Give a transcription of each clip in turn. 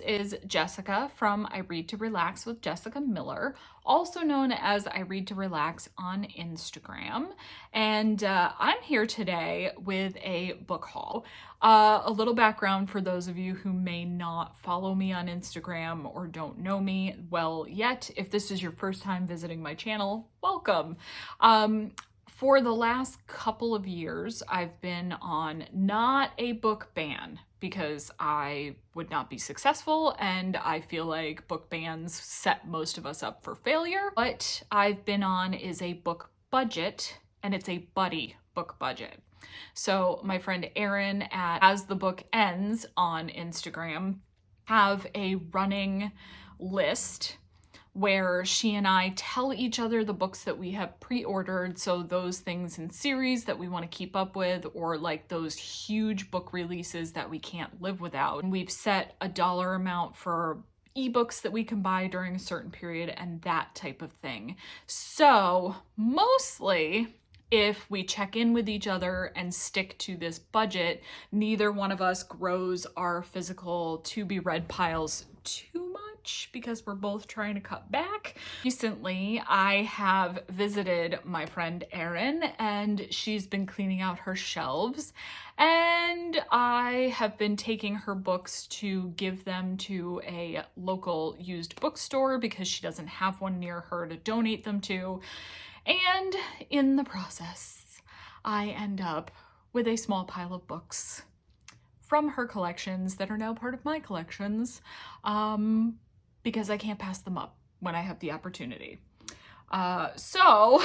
Is Jessica from I Read to Relax with Jessica Miller, also known as I Read to Relax on Instagram. And I'm here today with a book haul. A little background for those of you who may not follow me on Instagram or don't know me well yet. If this is your first time visiting my channel, welcome. For the last couple of years, I've been on not a book ban because I would not be successful and I feel like book bans set most of us up for failure. What I've been on is a book budget, and it's a buddy book budget. So my friend Erin at As the Book Ends on Instagram have a running list where she and I tell each other the books that we have pre-ordered, so those things in series that we want to keep up with, or like those huge book releases that we can't live without. And we've set a dollar amount for ebooks that we can buy during a certain period and that type of thing. So mostly, if we check in with each other and stick to this budget, neither one of us grows our physical to-be-read piles too much because we're both trying to cut back. Recently, I have visited my friend Erin and she's been cleaning out her shelves, and I have been taking her books to give them to a local used bookstore because she doesn't have one near her to donate them to. And in the process, I end up with a small pile of books from her collections that are now part of my collections, because I can't pass them up when I have the opportunity. So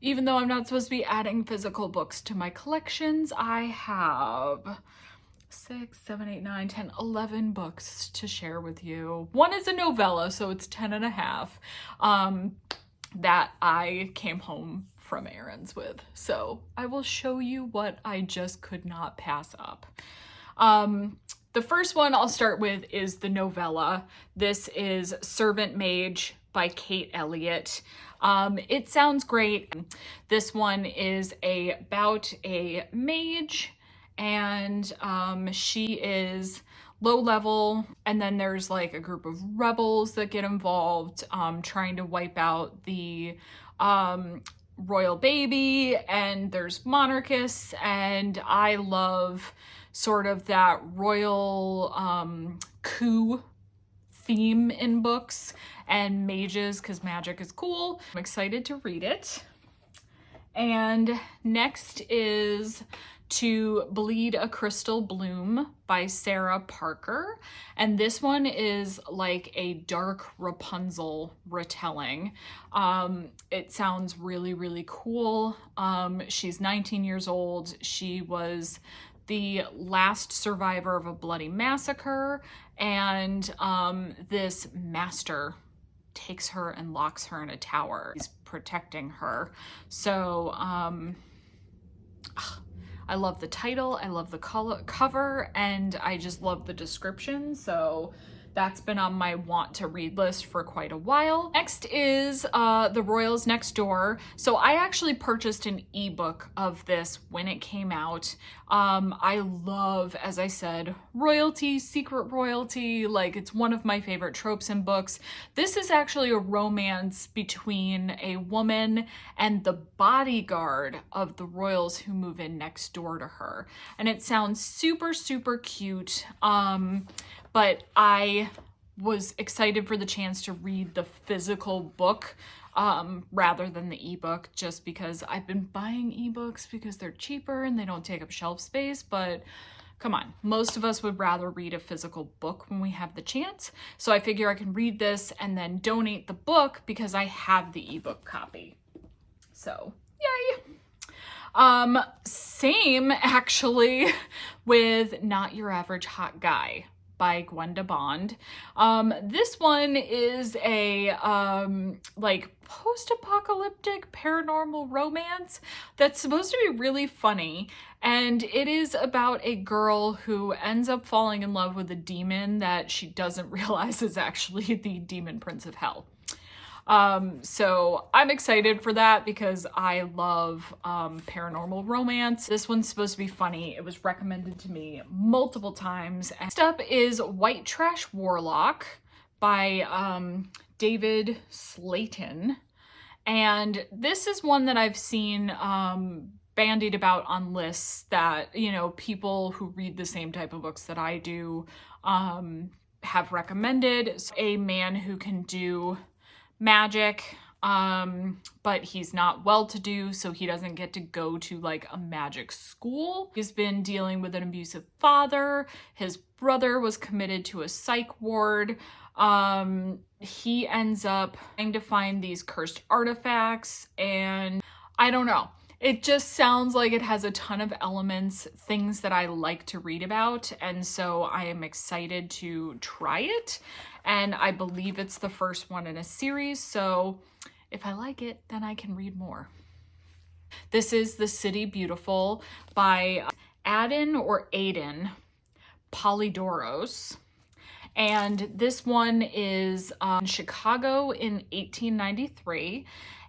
even though I'm not supposed to be adding physical books to my collections, I have 6, 7, 8, 9, 10, 11 books to share with you. One is a novella, so it's 10 and a half, that I came home from errands with. So I will show you what I just could not pass up. The first one I'll start with is the novella. This is Servant Mage by Kate Elliott. It sounds great. This one is about a mage, and she is low level, and then there's like a group of rebels that get involved trying to wipe out the royal baby, and there's monarchists, and I love sort of that royal coup theme in books and mages because magic is cool. I'm excited to read it. And next is To Bleed a Crystal Bloom by Sarah Parker. And this one is like a dark Rapunzel retelling. It sounds really, really cool. She's 19 years old. She was the last survivor of a bloody massacre, and this master takes her and locks her in a tower. He's protecting her. So I love the title, I love the cover, and I just love the description. So that's been on my want to read list for quite a while. Next is The Royals Next Door. So I actually purchased an ebook of this when it came out. I love, as I said, royalty, secret royalty. Like, it's one of my favorite tropes in books. This is actually a romance between a woman and the bodyguard of the royals who move in next door to her. And it sounds super, super cute. But I was excited for the chance to read the physical book rather than the ebook, just because I've been buying ebooks because they're cheaper and they don't take up shelf space. But come on, most of us would rather read a physical book when we have the chance. So I figure I can read this and then donate the book because I have the ebook copy. So yay! Same actually with Not Your Average Hot Guy by Gwenda Bond. This one is a like post-apocalyptic paranormal romance that's supposed to be really funny, and it is about a girl who ends up falling in love with a demon that she doesn't realize is actually the demon prince of hell. So I'm excited for that because I love paranormal romance. This one's supposed to be funny. It was recommended to me multiple times. Next up is White Trash Warlock by David Slayton. And this is one that I've seen bandied about on lists that, you know, people who read the same type of books that I do have recommended. So a man who can do magic, but he's not well-to-do, so he doesn't get to go to like a magic school. He's been dealing with an abusive father. His brother was committed to a psych ward. He ends up trying to find these cursed artifacts, and I don't know. It just sounds like it has a ton of elements, things that I like to read about, and so I am excited to try it. And I believe it's the first one in a series, so if I like it, then I can read more. This is The City Beautiful by Aiden Polydoros. And this one is Chicago in 1893,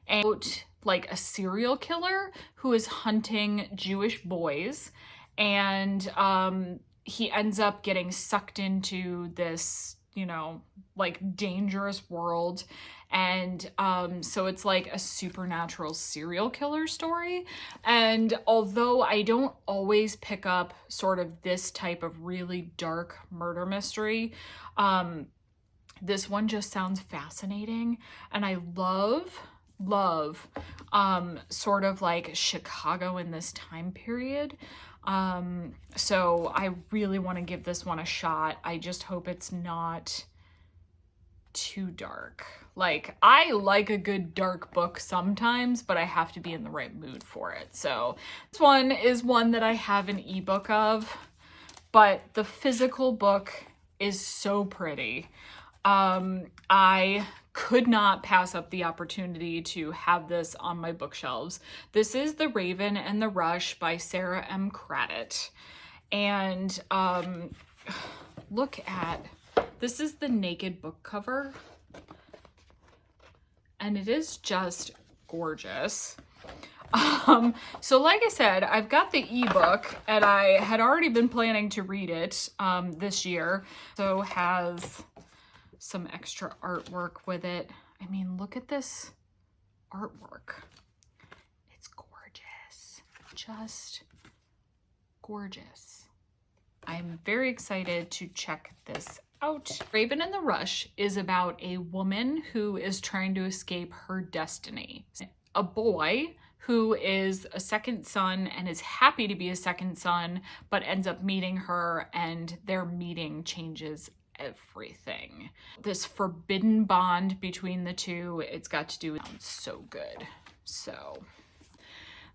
and like a serial killer who is hunting Jewish boys, and he ends up getting sucked into this, you know, like dangerous world. And so it's like a supernatural serial killer story. And although I don't always pick up sort of this type of really dark murder mystery, this one just sounds fascinating. And I love sort of like Chicago in this time period. So I really want to give this one a shot. I just hope it's not too dark. Like, I like a good dark book sometimes, but I have to be in the right mood for it. So this one is one that I have an ebook of, but the physical book is so pretty. I could not pass up the opportunity to have this on my bookshelves. This is The Raven and the Rush by Sarah M. Craddock. And look at, this is the naked book cover. And it is just gorgeous. So like I said, I've got the ebook and I had already been planning to read it this year. So has some extra artwork with it. I mean, look at this artwork. It's gorgeous. Just gorgeous. I'm very excited to check this out. Raven and the Rush is about a woman who is trying to escape her destiny. A boy who is a second son and is happy to be a second son, but ends up meeting her, and their meeting changes everything. This forbidden bond between the two, it's got to do with, so good. So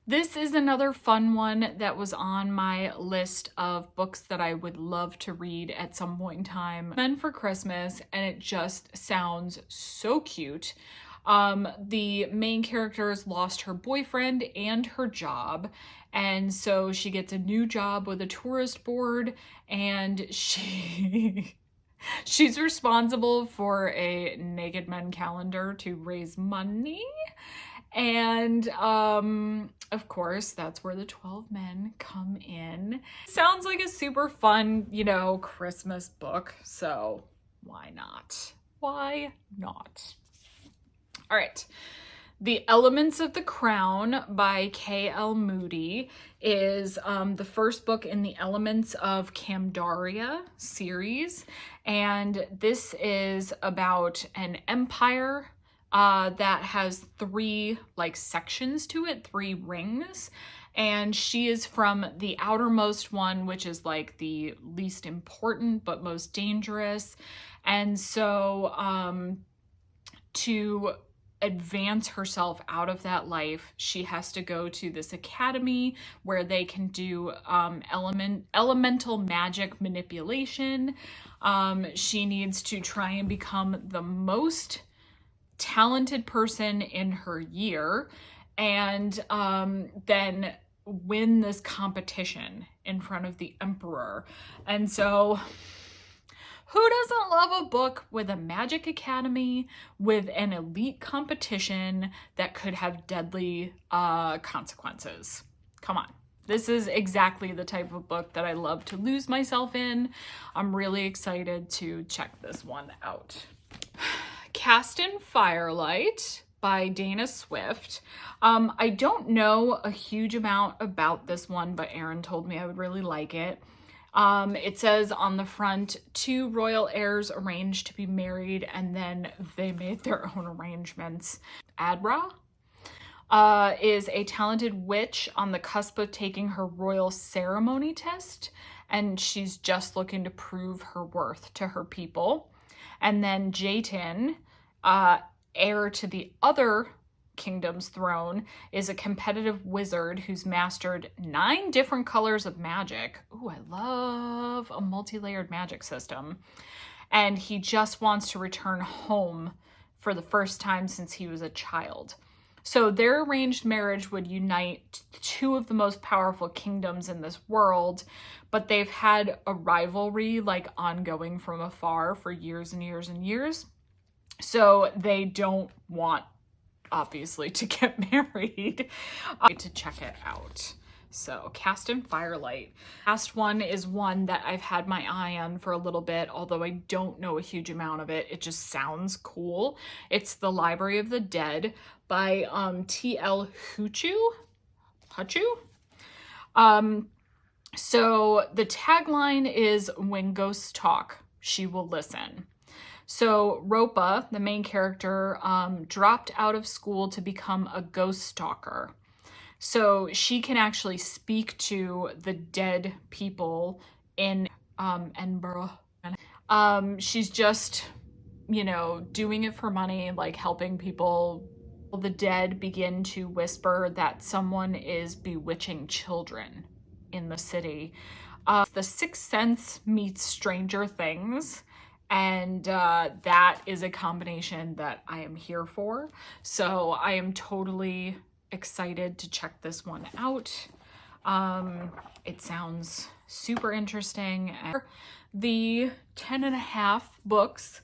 this is another fun one that was on my list of books that I would love to read at some point in time. Men for Christmas, and it just sounds so cute. The main character has lost her boyfriend and her job, and so she gets a new job with a tourist board, and she's responsible for a naked men calendar to raise money. And of course, that's where the 12 men come in. Sounds like a super fun, you know, Christmas book. So why not? Why not? All right. The Elements of the Crown by K.L. Moody is the first book in the Elements of Camdaria series. And this is about an empire that has three like sections to it, three rings. And she is from the outermost one, which is like the least important but most dangerous. And so to advance herself out of that life, she has to go to this academy where they can do elemental magic manipulation. She needs to try and become the most talented person in her year, and then win this competition in front of the emperor. And so Who doesn't love a book with a magic academy, with an elite competition that could have deadly consequences? Come on. This is exactly the type of book that I love to lose myself in. I'm really excited to check this one out. Cast in Firelight by Dana Swift. I don't know a huge amount about this one, but Erin told me I would really like it. It says on the front, 2 royal heirs arranged to be married, and then they made their own arrangements. Adra is a talented witch on the cusp of taking her royal ceremony test, and she's just looking to prove her worth to her people. And then Jayton, heir to the other kingdom's throne, is a competitive wizard who's mastered 9 different colors of magic. Ooh, I love a multi-layered magic system. And he just wants to return home for the first time since he was a child. So their arranged marriage would unite 2 of the most powerful kingdoms in this world, but they've had a rivalry like ongoing from afar for years and years and years. So they don't want, obviously, to get married. To check it out. So, Cast in Firelight. Last one is one that I've had my eye on for a little bit, although I don't know a huge amount of it. It just sounds cool. It's The Library of the Dead by T.L. Huchu. So the tagline is, "When ghosts talk, she will listen." So Ropa, the main character, dropped out of school to become a ghost stalker. So she can actually speak to the dead people in Edinburgh. She's just, doing it for money, like helping people. The dead begin to whisper that someone is bewitching children in the city. The Sixth Sense meets Stranger Things. And that is a combination that I am here for. So I am totally excited to check this one out. It sounds super interesting. The 10.5 books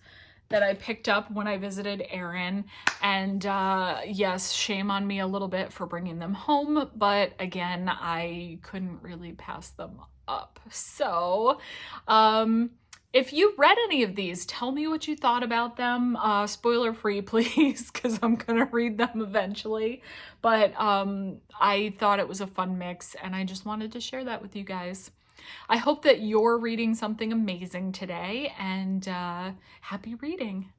that I picked up when I visited Erin. And yes, shame on me a little bit for bringing them home. But again, I couldn't really pass them up. So, if you read any of these, tell me what you thought about them. Spoiler free, please, because I'm going to read them eventually. But I thought it was a fun mix, and I just wanted to share that with you guys. I hope that you're reading something amazing today, and happy reading.